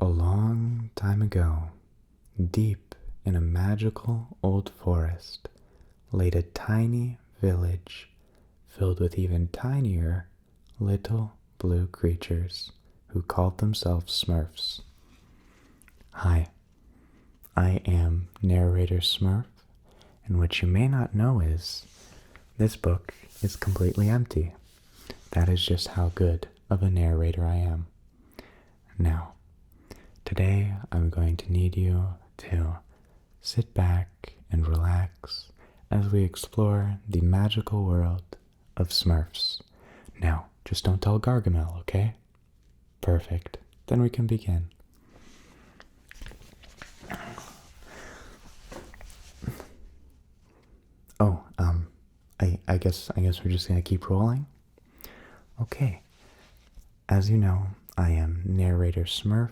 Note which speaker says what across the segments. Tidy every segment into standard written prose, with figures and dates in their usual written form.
Speaker 1: A long time ago, deep in a magical old forest, laid a tiny village filled with even tinier little blue creatures who called themselves Smurfs. Hi, I am narrator Smurf, and what you may not know is this book is completely empty. That is just how good of a narrator I am. Now, today I'm going to need you to sit back and relax as we explore the magical world of Smurfs. Now, just don't tell Gargamel, okay? Perfect. Then we can begin. Oh, I guess we're just gonna keep rolling. Okay. As you know, I am narrator Smurf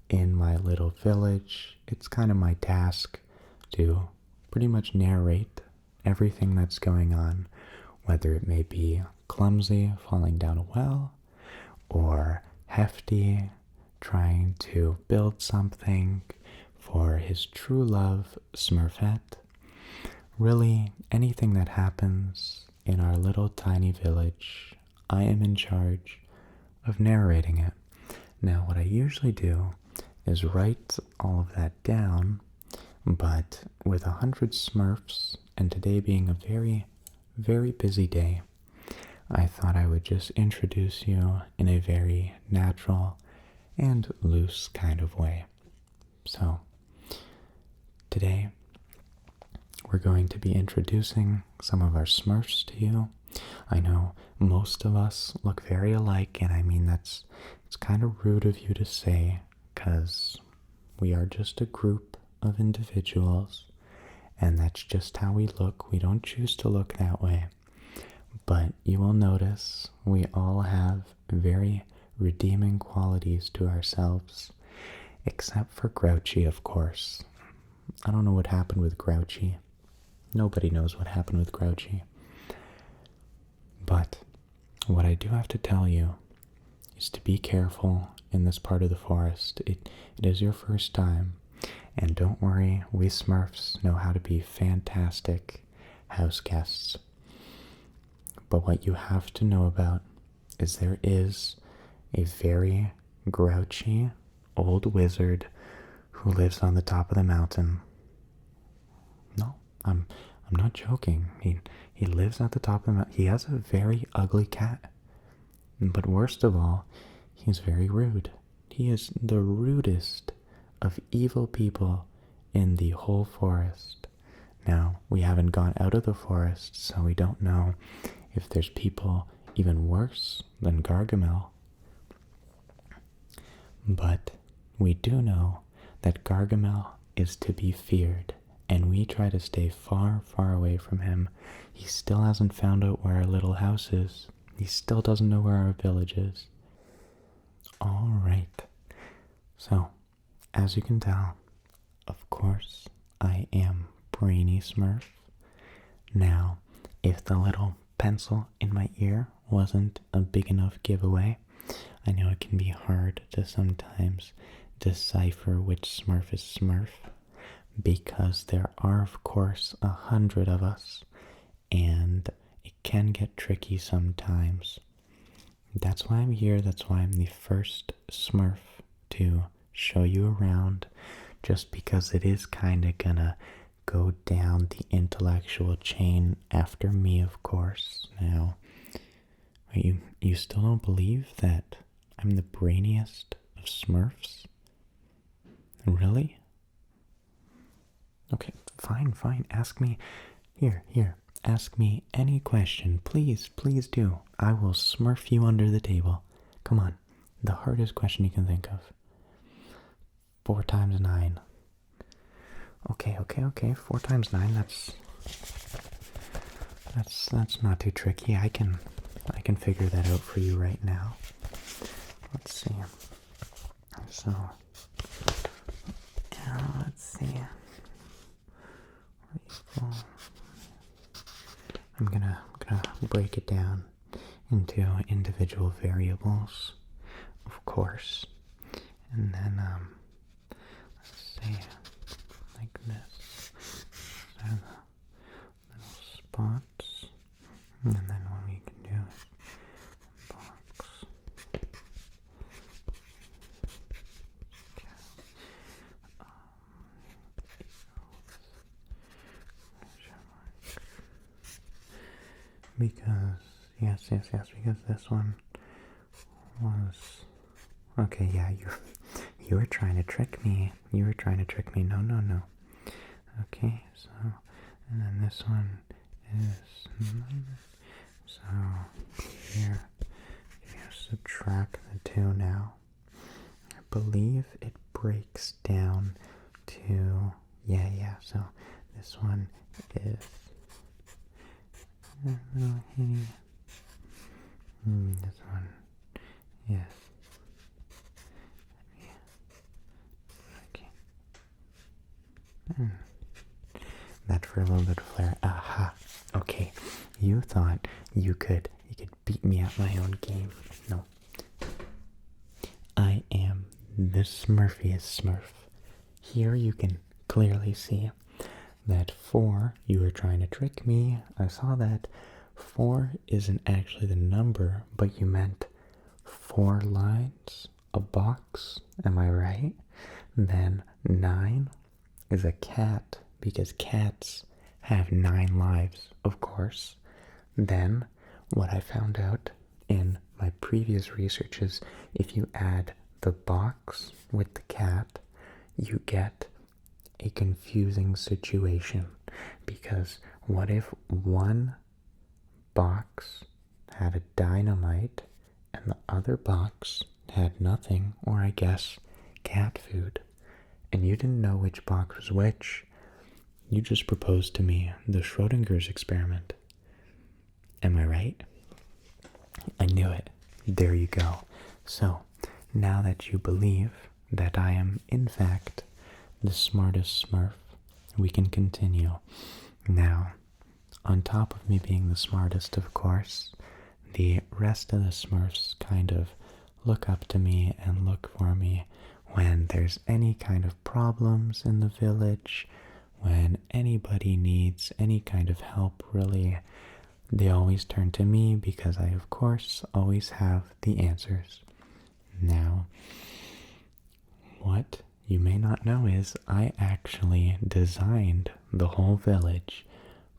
Speaker 1: in my little village. It's kind of my task to pretty much narrate everything that's going on, whether it may be clumsy falling down a well, or hefty trying to build something for his true love, Smurfette. Really, anything that happens in our little tiny village, I am in charge of narrating it. Now, what I usually do is write all of that down, but with 100 Smurfs, and today being a very, very busy day, I thought I would just introduce you in a very natural and loose kind of way. So, today, we're going to be introducing some of our Smurfs to you. I know most of us look very alike, and I mean it's kind of rude of you to say, because we are just a group of individuals, and that's just how we look. We don't choose to look that way. But you will notice we all have very redeeming qualities to ourselves, except for Grouchy, of course. I don't know what happened with Grouchy. Nobody knows what happened with Grouchy. But what I do have to tell you is to be careful in this part of the forest. It is your first time, and don't worry, we Smurfs know how to be fantastic house guests. But what you have to know about is there is a very grouchy old wizard who lives on the top of the mountain. No, I'm not joking. He lives at the top of the mountain. He has a very ugly cat. But worst of all, he's very rude. He is the rudest of evil people in the whole forest. Now, we haven't gone out of the forest, so we don't know if there's people even worse than Gargamel. But we do know that Gargamel is to be feared, and we try to stay far, far away from him. He still hasn't found out where our little house is. He still doesn't know where our village is. Alright. So, as you can tell, of course, I am Brainy Smurf. Now, if the little pencil in my ear wasn't a big enough giveaway, I know it can be hard to sometimes decipher which Smurf is Smurf, because there are, of course, 100 of us, and it can get tricky sometimes. That's why I'm here. That's why I'm the first Smurf to show you around, just because it is kind of gonna go down the intellectual chain after me, of course. Now, you still don't believe that I'm the brainiest of Smurfs? Really? Okay, fine. Ask me. Here. Ask me any question. Please do. I will Smurf you under the table. Come on. The hardest question you can think of. 4 times 9. Okay. 4 times 9, that's not too tricky. I can figure that out for you right now. Let's see. So, let's see. I'm gonna break it down into individual variables, of course, and then Because, yes, because this one was... Okay, yeah, you were trying to trick me. You were trying to trick me. No, no, no. Okay, so, and then this one is... So, here, if you subtract the two now, I believe it breaks down to... Yeah, so this one is... This one, yes. Okay. That for a little bit of flair. Aha. Okay. You thought you could beat me at my own game. No. I am the Smurfiest Smurf. Here you can clearly see that 4, you were trying to trick me. I saw that 4 isn't actually the number, but you meant 4 lines, a box, am I right? Then 9 is a cat, because cats have 9 lives, of course. Then, what I found out in my previous research is if you add the box with the cat, you get a confusing situation, because what if one box had a dynamite and the other box had nothing, or I guess cat food, and you didn't know which box was which? You just proposed to me the Schrodinger's experiment. Am I right? I knew it. There you go. So, now that you believe that I am in fact the smartest Smurf, we can continue. Now, on top of me being the smartest, of course, the rest of the Smurfs kind of look up to me and look for me when there's any kind of problems in the village, when anybody needs any kind of help, really. They always turn to me because I, of course, always have the answers. Now, what you may not know is I actually designed the whole village,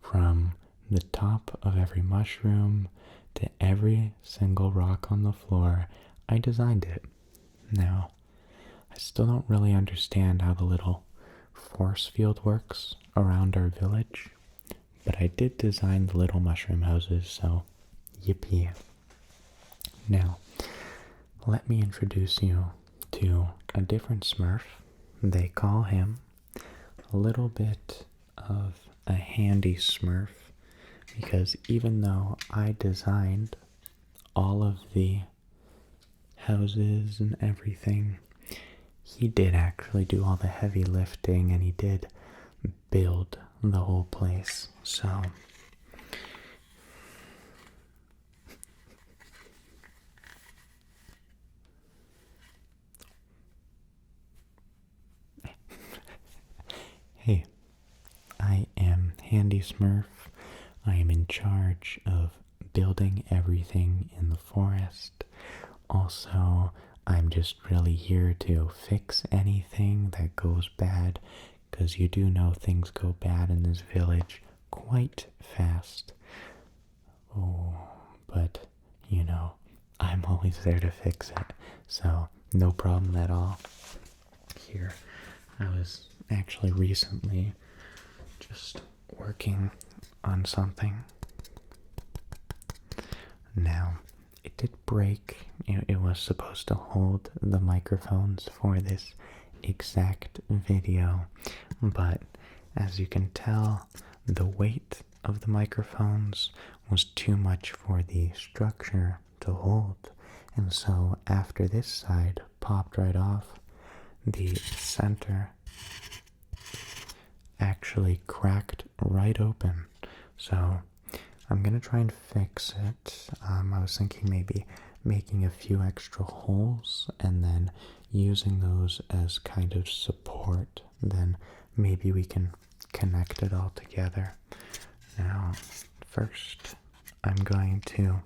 Speaker 1: from the top of every mushroom to every single rock on the floor. I designed it. Now, I still don't really understand how the little force field works around our village, but I did design the little mushroom houses, so yippee. Now, let me introduce you to a different Smurf. They call him a little bit of a handy Smurf, because even though I designed all of the houses and everything, he did actually do all the heavy lifting, and he did build the whole place. So hey, I am Handy Smurf. I am in charge of building everything in the forest. Also, I'm just really here to fix anything that goes bad, because you do know things go bad in this village quite fast. Oh, but, you know, I'm always there to fix it, so no problem at all. Here, I was actually recently just working on something. Now, it did break. It was supposed to hold the microphones for this exact video, but as you can tell, the weight of the microphones was too much for the structure to hold, and so after this side popped right off, the center actually cracked right open. So I'm gonna try and fix it. I was thinking maybe making a few extra holes and then using those as kind of support. Then maybe we can connect it all together. Now, first, I'm going to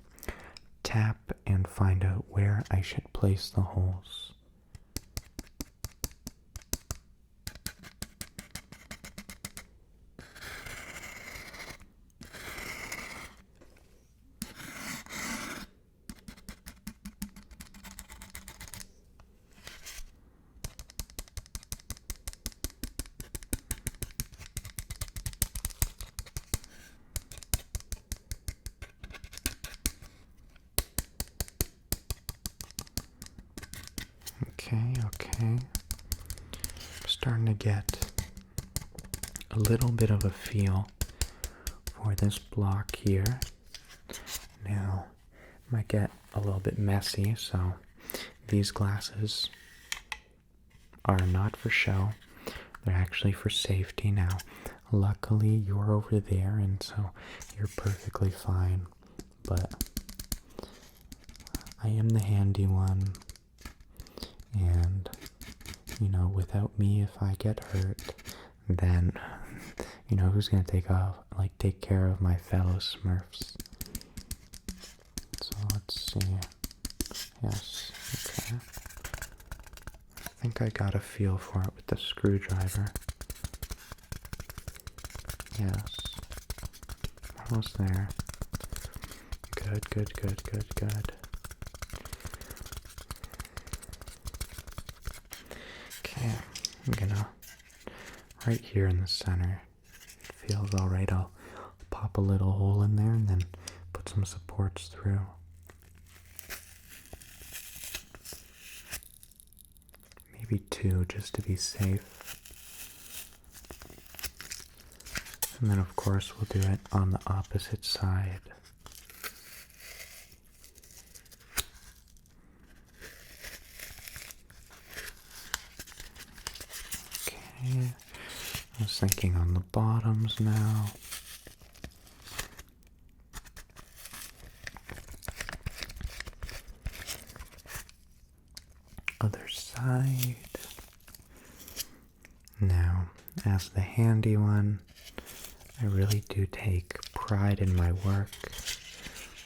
Speaker 1: tap and find out where I should place the holes. Okay. I'm starting to get a little bit of a feel for this block here. Now, it might get a little bit messy, so these glasses are not for show. They're actually for safety. Now, luckily you're over there, and so you're perfectly fine, but I am the handy one, and without me, if I get hurt, then who's gonna take care of my fellow Smurfs? So let's see. Yes, okay. I think I got a feel for it with the screwdriver. Yes. Almost there. Good. Okay, I'm gonna, right here in the center, feels alright, I'll pop a little hole in there and then put some supports through. Maybe 2 just to be safe. And then of course we'll do it on the opposite side. Okay, I was thinking on the bottoms now. Other side. Now, as the handy one, I really do take pride in my work.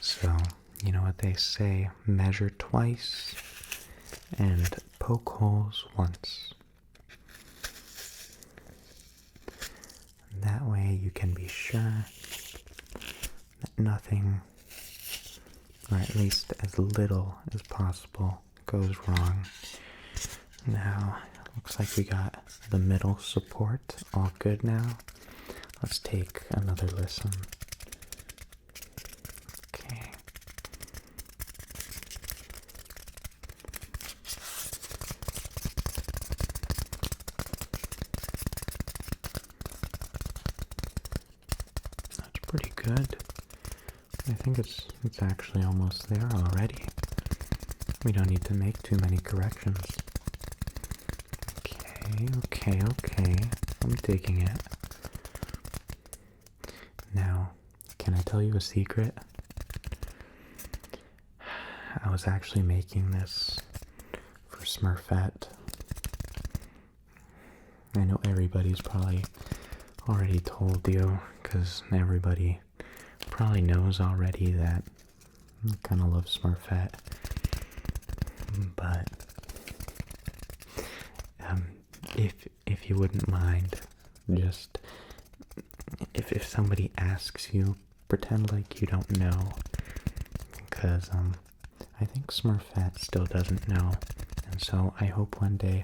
Speaker 1: So, you know what they say, measure twice and poke holes once. That way you can be sure that nothing, or at least as little as possible, goes wrong. Now, looks like we got the middle support all good now. Let's take another listen. Okay. That's pretty good. I think it's actually almost there already. We don't need to make too many corrections. Okay. I'm digging it. Now, can I tell you a secret? I was actually making this for Smurfette. I know everybody's probably already told you, because everybody probably knows already that I kind of love Smurfette. But if you wouldn't mind, just if somebody asks you, pretend like you don't know, because I think Smurfette still doesn't know, and so I hope one day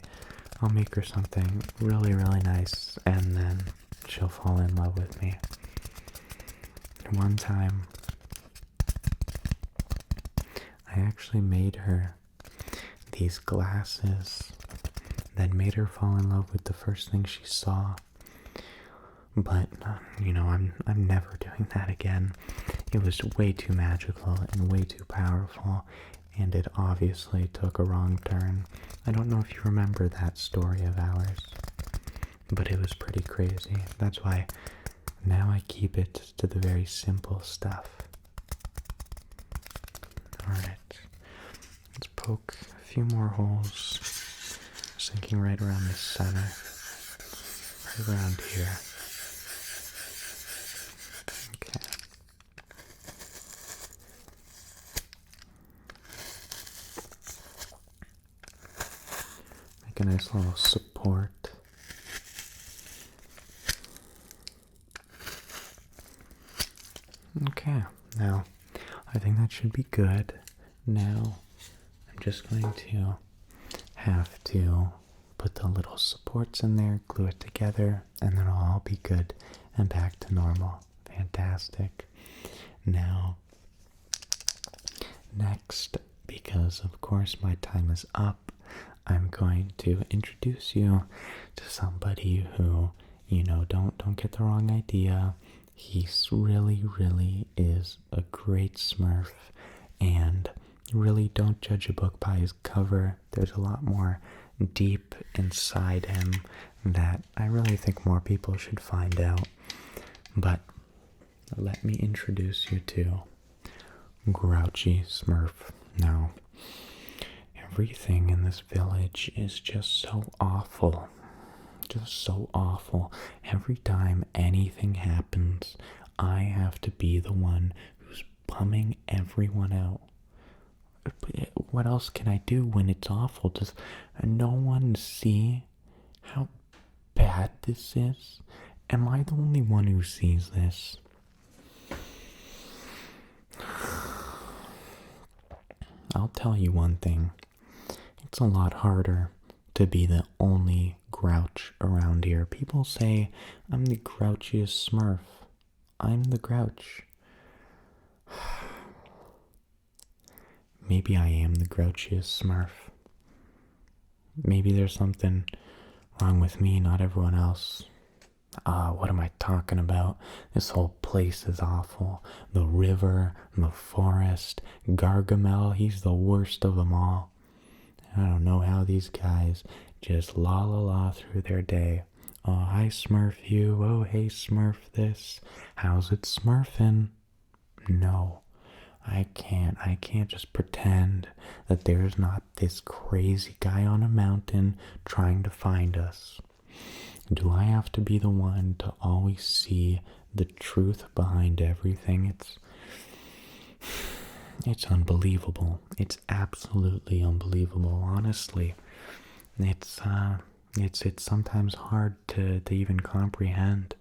Speaker 1: I'll make her something really, really nice, and then she'll fall in love with me. One time, I actually made her these glasses that made her fall in love with the first thing she saw. But, I'm never doing that again. It was way too magical and way too powerful, and it obviously took a wrong turn. I don't know if you remember that story of ours, but it was pretty crazy. That's why now I keep it to the very simple stuff. Alright, let's poke a few more holes. Sinking right around the center, right around here. Okay. Make a nice little support. Okay, now I think that should be good. Now I'm just going to have to put the little supports in there, glue it together, and then it'll all be good and back to normal. Fantastic. Now, next, because of course my time is up, I'm going to introduce you to somebody who, don't get the wrong idea. He's really is a great Smurf, and really don't judge a book by his cover. There's a lot more deep inside him that I really think more people should find out. But let me introduce you to Grouchy Smurf. Now, everything in this village is just so awful. Just so awful. Every time anything happens, I have to be the one who's bumming everyone out. What else can I do when it's awful? Does no one see how bad this is? Am I the only one who sees this? I'll tell you one thing. It's a lot harder to be the only grouch around here. People say I'm the grouchiest Smurf. I'm the grouch. Maybe I am the grouchiest Smurf. Maybe there's something wrong with me, not everyone else. What am I talking about? This whole place is awful. The river, the forest, Gargamel, he's the worst of them all. I don't know how these guys just la through their day. Oh, hi Smurf you. Oh, hey Smurf this. How's it smurfing? No, I can't just pretend that there's not this crazy guy on a mountain trying to find us. Do I have to be the one to always see the truth behind everything? It's unbelievable. It's absolutely unbelievable, honestly. It's sometimes hard to even comprehend.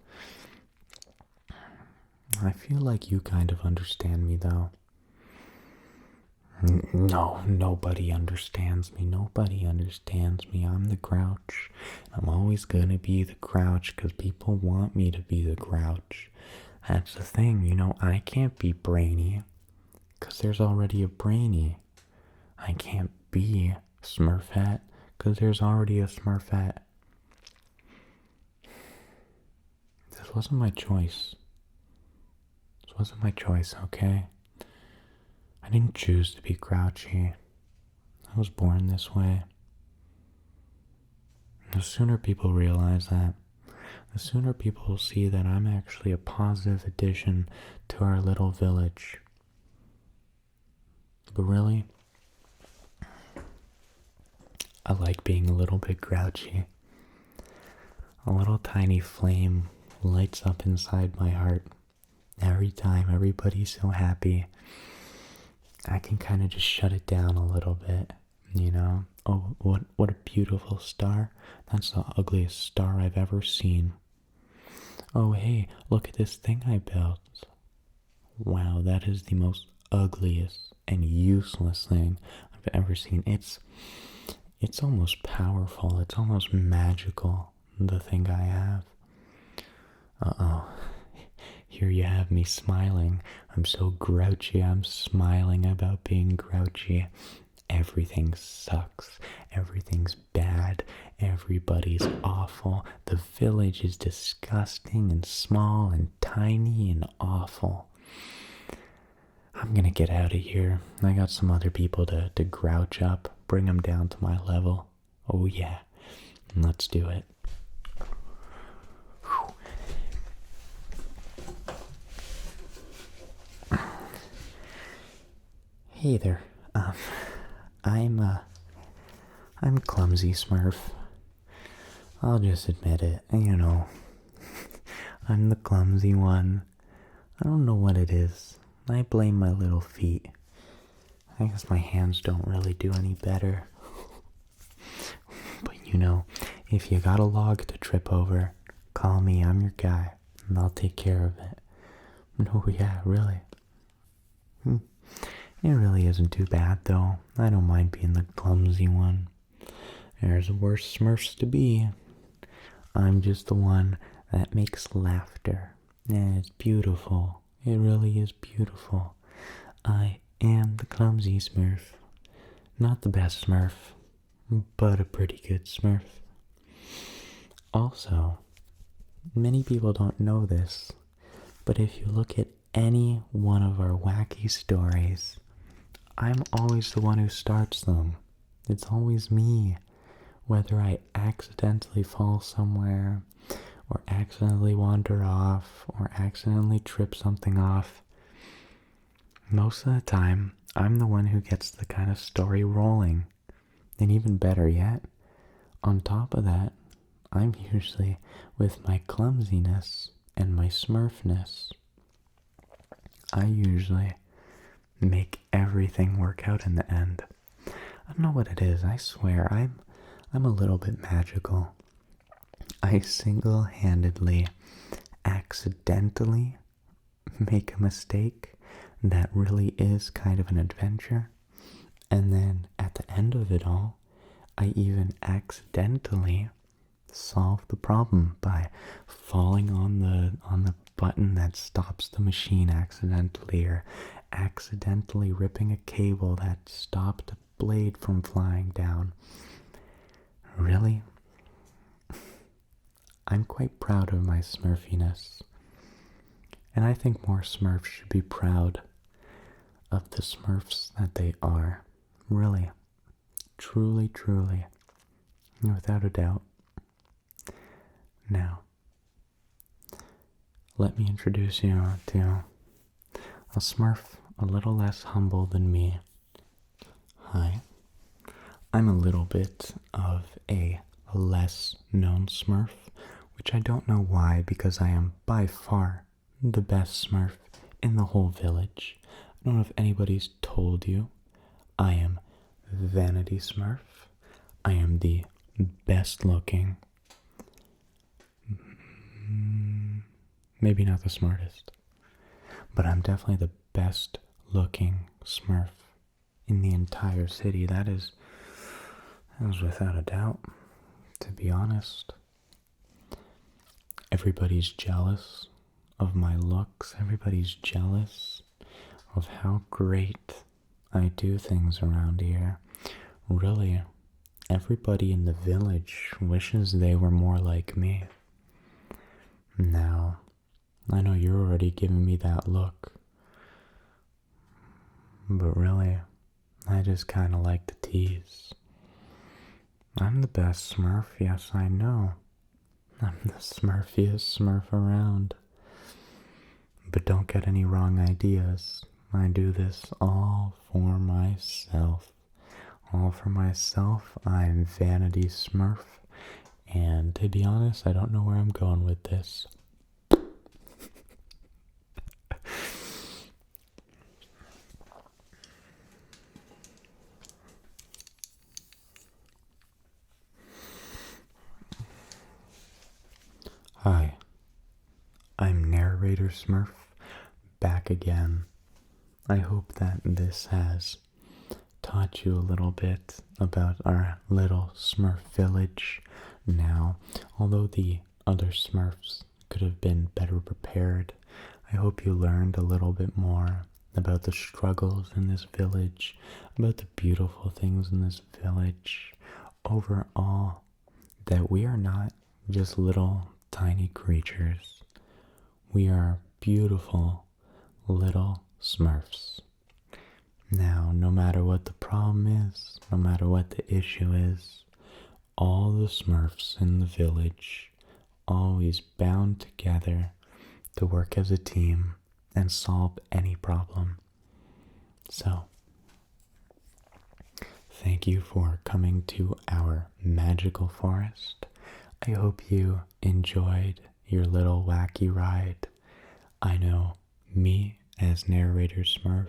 Speaker 1: I feel like you kind of understand me, though. No, nobody understands me. Nobody understands me. I'm the grouch. I'm always gonna be the grouch because people want me to be the grouch. That's the thing, I can't be brainy because there's already a brainy. I can't be Smurfette because there's already a Smurfette. This wasn't my choice. This wasn't my choice, okay? I didn't choose to be grouchy. I was born this way. The sooner people realize that, the sooner people will see that I'm actually a positive addition to our little village. But really, I like being a little bit grouchy. A little tiny flame lights up inside my heart. Every time everybody's so happy, I can kind of just shut it down a little bit, Oh, what a beautiful star. That's the ugliest star I've ever seen. Oh, hey, look at this thing I built. Wow, that is the most ugliest and useless thing I've ever seen. It's almost powerful. It's almost magical, the thing I have. Uh-oh. Here you have me smiling. I'm so grouchy. I'm smiling about being grouchy. Everything sucks. Everything's bad. Everybody's awful. The village is disgusting and small and tiny and awful. I'm gonna get out of here. I got some other people to grouch up. Bring them down to my level. Oh yeah. Let's do it. Hey there. I'm clumsy Smurf. I'll just admit it, I'm the clumsy one. I don't know what it is. I blame my little feet. I guess my hands don't really do any better. But if you got a log to trip over, call me, I'm your guy, and I'll take care of it. Oh yeah, really. It really isn't too bad, though. I don't mind being the clumsy one. There's worse Smurfs to be. I'm just the one that makes laughter. And it's beautiful. It really is beautiful. I am the clumsy Smurf. Not the best Smurf. but a pretty good Smurf. Also, many people don't know this, but if you look at any one of our wacky stories, I'm always the one who starts them. It's always me. Whether I accidentally fall somewhere, or accidentally wander off, or accidentally trip something off, most of the time, I'm the one who gets the kind of story rolling. And even better yet, on top of that, I'm usually, with my clumsiness and my smurfness, I usually make everything work out in the end. I don't know what it is, I swear, I'm a little bit magical. I single-handedly, accidentally make a mistake that really is kind of an adventure, and then at the end of it all, I even accidentally solve the problem by falling on the button that stops the machine accidentally, or accidentally ripping a cable that stopped a blade from flying down. Really? I'm quite proud of my smurfiness. And I think more Smurfs should be proud of the Smurfs that they are. Really. Truly, truly. Without a doubt. Now, let me introduce you to a Smurf a little less humble than me. Hi. I'm a little bit of a less known Smurf, which I don't know why, because I am by far the best Smurf in the whole village. I don't know if anybody's told you. I am Vanity Smurf. I am the best looking. Maybe not the smartest, but I'm definitely the best looking Smurf in the entire city. That is without a doubt, to be honest. Everybody's jealous of my looks. Everybody's jealous of how great I do things around here. Really, everybody in the village wishes they were more like me. Now, I know you're already giving me that look, but really, I just kind of like to tease. I'm the best Smurf, yes I know. I'm the smurfiest Smurf around. But don't get any wrong ideas. I do this all for myself. All for myself. I'm Vanity Smurf. And to be honest, I don't know where I'm going with this. Hi, I'm Narrator Smurf, back again. I hope that this has taught you a little bit about our little Smurf village. Now, although the other Smurfs could have been better prepared, I hope you learned a little bit more about the struggles in this village, about the beautiful things in this village. Overall, that we are not just little tiny creatures. We are beautiful little Smurfs. Now, no matter what the problem is, no matter what the issue is, all the Smurfs in the village always bound together to work as a team and solve any problem. So, thank you for coming to our magical forest. I hope you enjoyed your little wacky ride. I know me, as Narrator Smurf,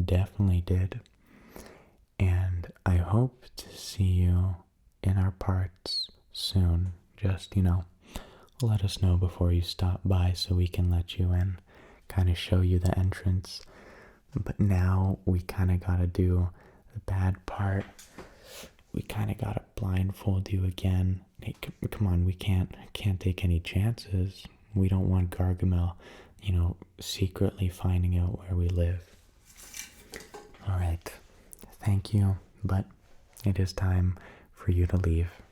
Speaker 1: definitely did. And I hope to see you in our parts soon. Just, let us know before you stop by so we can let you in, kind of show you the entrance. But now we kind of gotta do the bad part. We kind of gotta blindfold you again. Hey, come on, we can't take any chances. We don't want Gargamel, secretly finding out where we live. Alright, thank you, but it is time for you to leave.